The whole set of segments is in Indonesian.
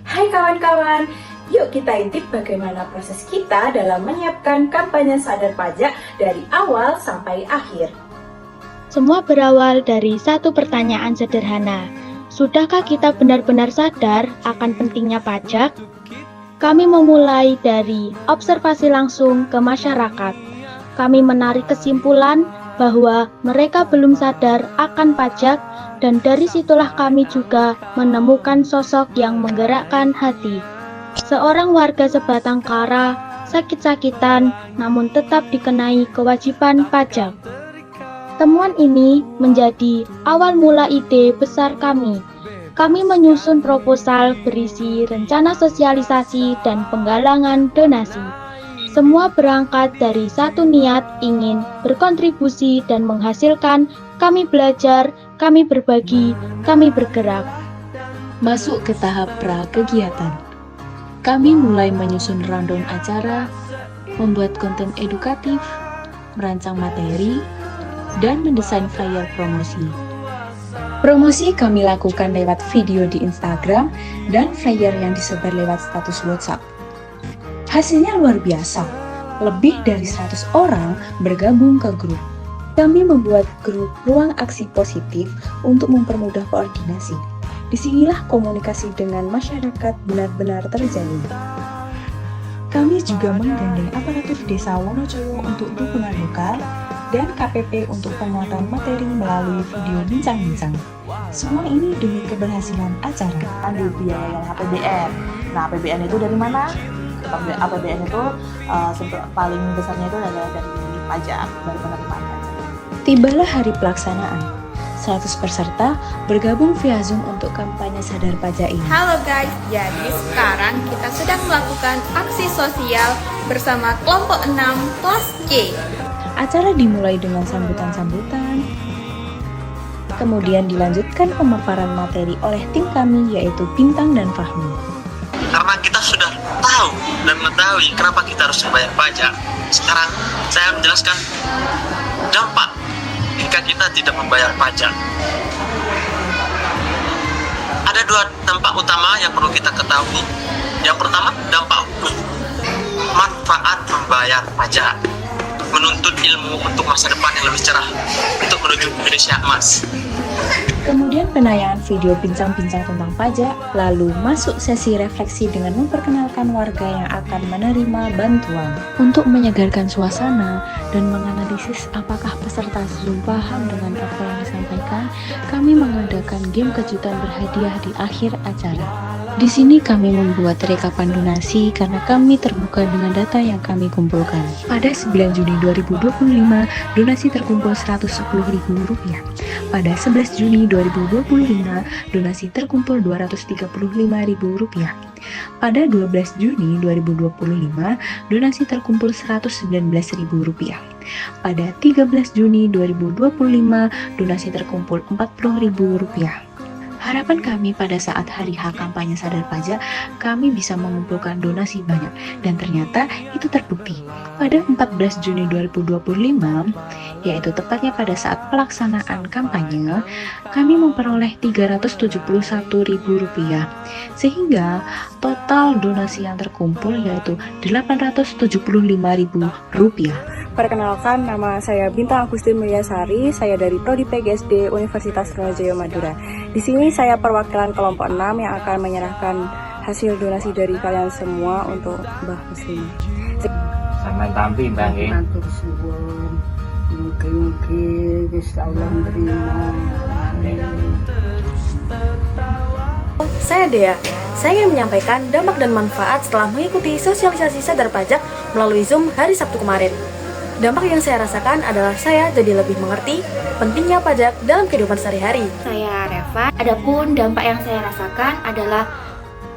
Hai kawan-kawan, yuk kita intip bagaimana proses kita dalam menyiapkan kampanye sadar pajak dari awal sampai akhir. Semua berawal dari satu pertanyaan sederhana. Sudahkah kita benar-benar sadar akan pentingnya pajak? Kami memulai dari observasi langsung ke masyarakat. Kami menarik kesimpulan bahwa mereka belum sadar akan pajak, dan dari situlah kami juga menemukan sosok yang menggerakkan hati. Seorang warga sebatang kara, sakit-sakitan, namun tetap dikenai kewajiban pajak. Temuan ini menjadi awal mula ide besar kami. Kami menyusun proposal berisi rencana sosialisasi dan penggalangan donasi. Semua berangkat dari satu niat ingin berkontribusi dan menghasilkan. Kami belajar, kami berbagi, kami bergerak. Masuk ke tahap pra-kegiatan. Kami mulai menyusun rundown acara, membuat konten edukatif, merancang materi, dan mendesain flyer promosi. Promosi kami lakukan lewat video di Instagram dan flyer yang disebar lewat status WhatsApp. Hasilnya luar biasa, lebih dari 100 orang bergabung ke grup. Kami membuat grup ruang aksi positif untuk mempermudah koordinasi. Disinilah komunikasi dengan masyarakat benar-benar terjalin. Kami juga menggandeng aparatur desa Wonojoyo untuk dukungan lokal dan KPP untuk penguatan materi melalui video bincang-bincang. Semua ini demi keberhasilan acara. Dibiayakan APBN. Nah, APBN itu dari mana? APBN itu paling besarnya itu adalah dari pajak, dari penerimaan pajak. Tibalah hari pelaksanaan. 100 peserta bergabung via Zoom untuk kampanye sadar pajak ini. Halo guys, jadi sekarang kita sedang melakukan aksi sosial bersama kelompok 6 kelas C. Acara dimulai dengan sambutan-sambutan, kemudian dilanjutkan pemaparan materi oleh tim kami yaitu Bintang dan Fahmi. Karena kita sudah tahu dan mengetahui kenapa kita harus membayar pajak, sekarang saya menjelaskan dampak jika kita tidak membayar pajak. Ada dua dampak utama yang perlu kita ketahui. Yang pertama, dampak hukum. Manfaat membayar pajak, menuntut ilmu untuk masa depan yang lebih cerah, untuk menuju Indonesia emas. Kemudian penayangan video bincang-bincang tentang pajak, lalu masuk sesi refleksi dengan memperkenalkan warga yang akan menerima bantuan. Untuk menyegarkan suasana dan menganalisis apakah peserta Zoom paham dengan apa yang disampaikan, kami mengadakan game kejutan berhadiah di akhir acara. Di sini kami membuat rekapan donasi karena kami terbuka dengan data yang kami kumpulkan. Pada 9 Juni 2025, donasi terkumpul Rp110.000. Pada 11 Juni 2025, donasi terkumpul Rp235.000. Pada 12 Juni 2025, donasi terkumpul Rp119.000. Pada 13 Juni 2025, donasi terkumpul Rp40.000. Harapan kami pada saat hari H kampanye sadar pajak, kami bisa mengumpulkan donasi banyak, dan ternyata itu terbukti. Pada 14 Juni 2025, yaitu tepatnya pada saat pelaksanaan kampanye, kami memperoleh Rp371.000, sehingga total donasi yang terkumpul yaitu Rp875.000. Perkenalkan, nama saya Bintang Agustin Mulyasari, saya dari Prodi PGSD Universitas Trunojoyo Madura. Di sini saya perwakilan kelompok 6 yang akan menyerahkan hasil donasi dari kalian semua untuk Mbah Muslim. Selamat tampil, Mbah. Matur suwun. Mugi-mugi Gusti Allah nerima. Saya Dea. Saya ingin menyampaikan dampak dan manfaat setelah mengikuti sosialisasi sadar pajak melalui Zoom hari Sabtu kemarin. Dampak yang saya rasakan adalah saya jadi lebih mengerti pentingnya pajak dalam kehidupan sehari-hari. Saya Reva. Adapun dampak yang saya rasakan adalah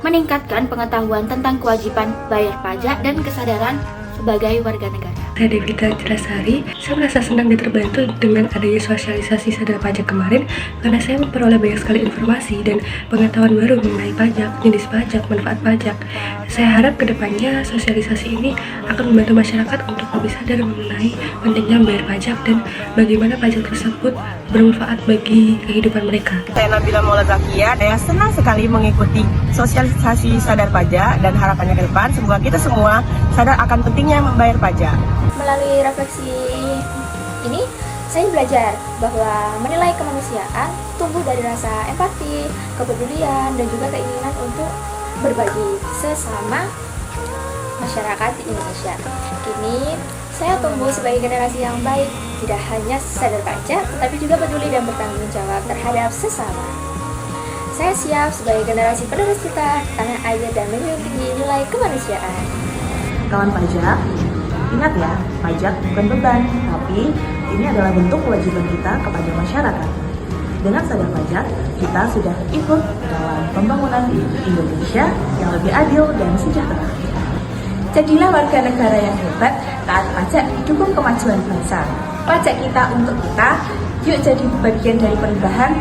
meningkatkan pengetahuan tentang kewajiban bayar pajak dan kesadaran sebagai warga negara. Saya Devita Jelasari. Saya merasa senang dan terbantu dengan adanya sosialisasi sadar pajak kemarin karena saya memperoleh banyak sekali informasi dan pengetahuan baru mengenai pajak, jenis pajak, manfaat pajak. Saya harap kedepannya sosialisasi ini akan membantu masyarakat untuk lebih sadar mengenai pentingnya membayar pajak dan bagaimana pajak tersebut bermanfaat bagi kehidupan mereka. Saya Nabila Maula Zakia. Saya senang sekali mengikuti sosialisasi sadar pajak dan harapannya ke depan semoga kita semua sadar akan pentingnya membayar pajak. Melalui refleksi ini, saya belajar bahwa menilai kemanusiaan tumbuh dari rasa empati, kepedulian, dan juga keinginan untuk berbagi sesama masyarakat di Indonesia. Kini, saya tumbuh sebagai generasi yang baik, tidak hanya sadar pajak, tetapi juga peduli dan bertanggung jawab terhadap sesama. Saya siap sebagai generasi penerus kita, tanah air, dan menjunjung tinggi nilai kemanusiaan. Kawan pajak, ingat ya, pajak bukan beban, tapi ini adalah bentuk kewajiban kita kepada masyarakat. Dengan sadar pajak, kita sudah ikut dalam pembangunan Indonesia yang lebih adil dan sejahtera. Jadilah warga negara yang hebat, taat pajak, dukung kemajuan bangsa. Pajak kita untuk kita, yuk jadi bagian dari perubahan.